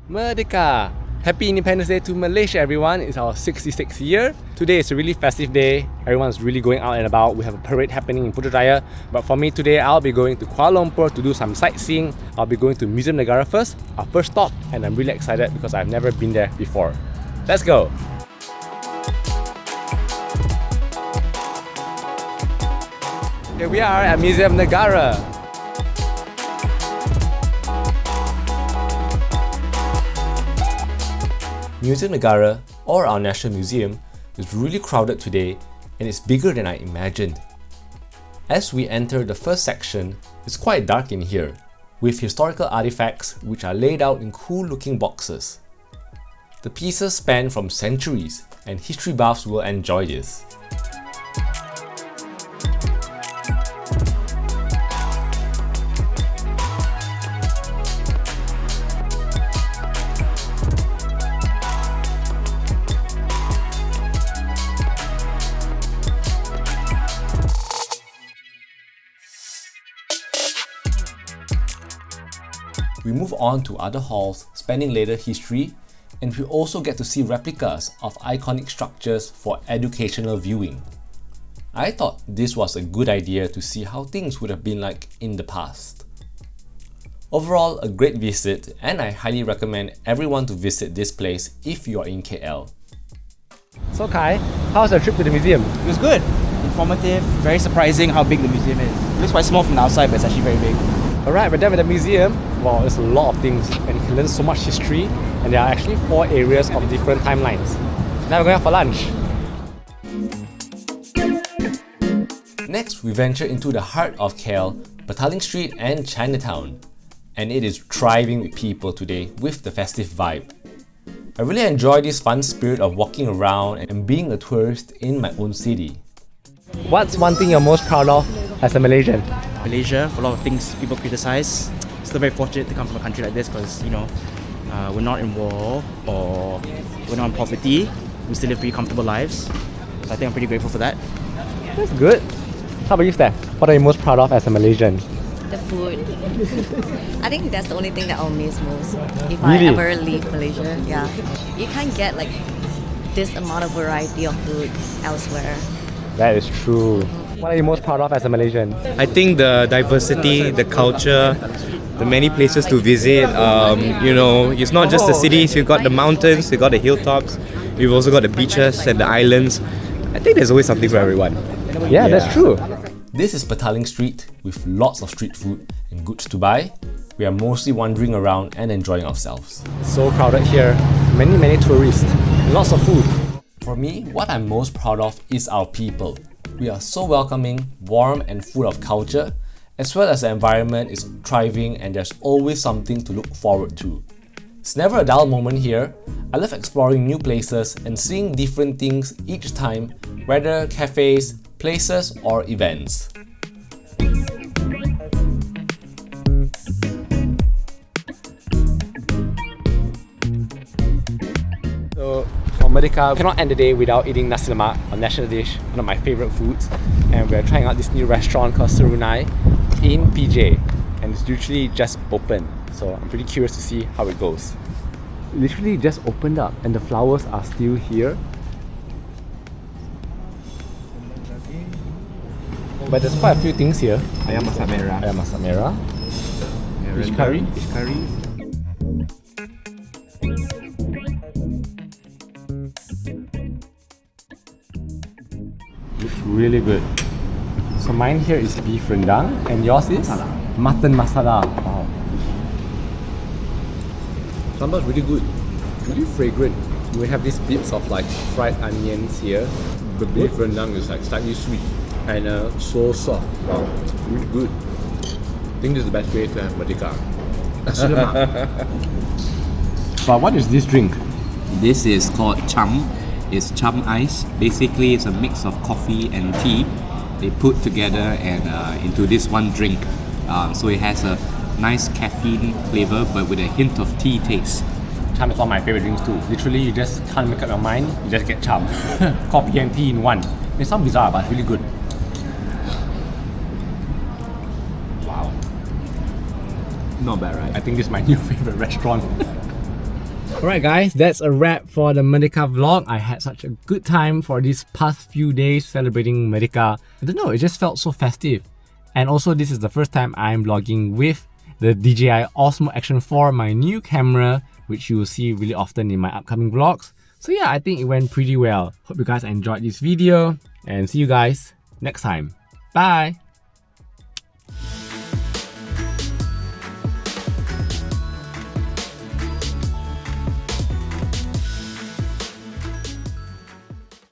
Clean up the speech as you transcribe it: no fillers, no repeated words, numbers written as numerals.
Merdeka! Happy Independence Day to Malaysia, everyone. It's our 66th year. Today is a really festive day. Everyone's really going out and about. We have a parade happening in Putrajaya. But for me today, I'll be going to Kuala Lumpur to do some sightseeing. I'll be going to Muzium Negara first, our first stop, and I'm really excited because I've never been there before. Let's go! Here we are at Muzium Negara. Muzium Negara, or our National Museum, is really crowded today and it's bigger than I imagined. As we enter the first section, it's quite dark in here, with historical artifacts which are laid out in cool looking boxes. The pieces span from centuries and history buffs will enjoy this. We move on to other halls spanning later history, and we also get to see replicas of iconic structures for educational viewing. I thought this was a good idea to see how things would have been like in the past. Overall, a great visit, and I highly recommend everyone to visit this place if you are in KL. So Kai, how's your trip to the museum? It was good, informative, very surprising how big the museum is. It looks quite small from the outside, but it's actually very big. Alright, but then with the museum, wow, there's a lot of things and you can learn so much history, and there are actually 4 areas of different timelines. Now we're going out for lunch. Next, we venture into the heart of KL, Petaling Street and Chinatown. And it is thriving with people today with the festive vibe. I really enjoy this fun spirit of walking around and being a tourist in my own city. What's one thing you're most proud of as a Malaysian? Malaysia, for a lot of things people criticize. Still very fortunate to come from a country like this because, we're not in war or we're not in poverty. We still live pretty comfortable lives. So I think I'm pretty grateful for that. That's good. How about you, Steph? What are you most proud of as a Malaysian? The food. I think that's the only thing that I'll miss most if Really? I ever leave Malaysia. Yeah, you can't get like this amount of variety of food elsewhere. That is true. What are you most proud of as a Malaysian? I think the diversity, the culture, the many places to visit. It's not just the cities. You've got the mountains, you've got the hilltops, you've also got the beaches and the islands. I think there's always something for everyone. Yeah, that's true. This is Petaling Street with lots of street food and goods to buy. We are mostly wandering around and enjoying ourselves. It's so crowded here, many tourists, and lots of food. For me, what I'm most proud of is our people. We are so welcoming, warm and full of culture, as well as the environment is thriving and there's always something to look forward to. It's never a dull moment here. I love exploring new places and seeing different things each time, whether cafes, places or events. So for Merdeka, we cannot end the day without eating nasi lemak, our national dish, one of my favourite foods. And we're trying out this new restaurant called Serunai in PJ. And it's literally just opened. So I'm pretty curious to see how it goes. It literally just opened up and the flowers are still here. But there's quite a few things here. Ayam masak merah. Ayam masak merah. Fish curry. Fish curry. Looks really good. So mine here is beef rendang and yours is? Mutton masala. Wow. Sambal's really good. Really fragrant. We have these bits of like fried onions here. The beef rendang is like slightly sweet and so soft. Wow, really good. I think this is the best way to have Merdeka. Nasi lemak. But what is this drink? This is called cham. It's cham ice. Basically, it's a mix of coffee and tea. They put together and into this one drink. So it has a nice caffeine flavor, but with a hint of tea taste. Cham is one of my favorite drinks too. Literally, you just can't make up your mind. You just get cham, coffee and tea in one. It sounds bizarre, but it's really good. Wow. Not bad, right? I think this is my new favorite restaurant. Alright guys, that's a wrap for the Merdeka vlog. I had such a good time for these past few days celebrating Merdeka. I don't know, it just felt so festive. And also this is the first time I'm vlogging with the DJI Osmo Action 4, my new camera, which you will see really often in my upcoming vlogs. So yeah, I think it went pretty well. Hope you guys enjoyed this video and see you guys next time. Bye!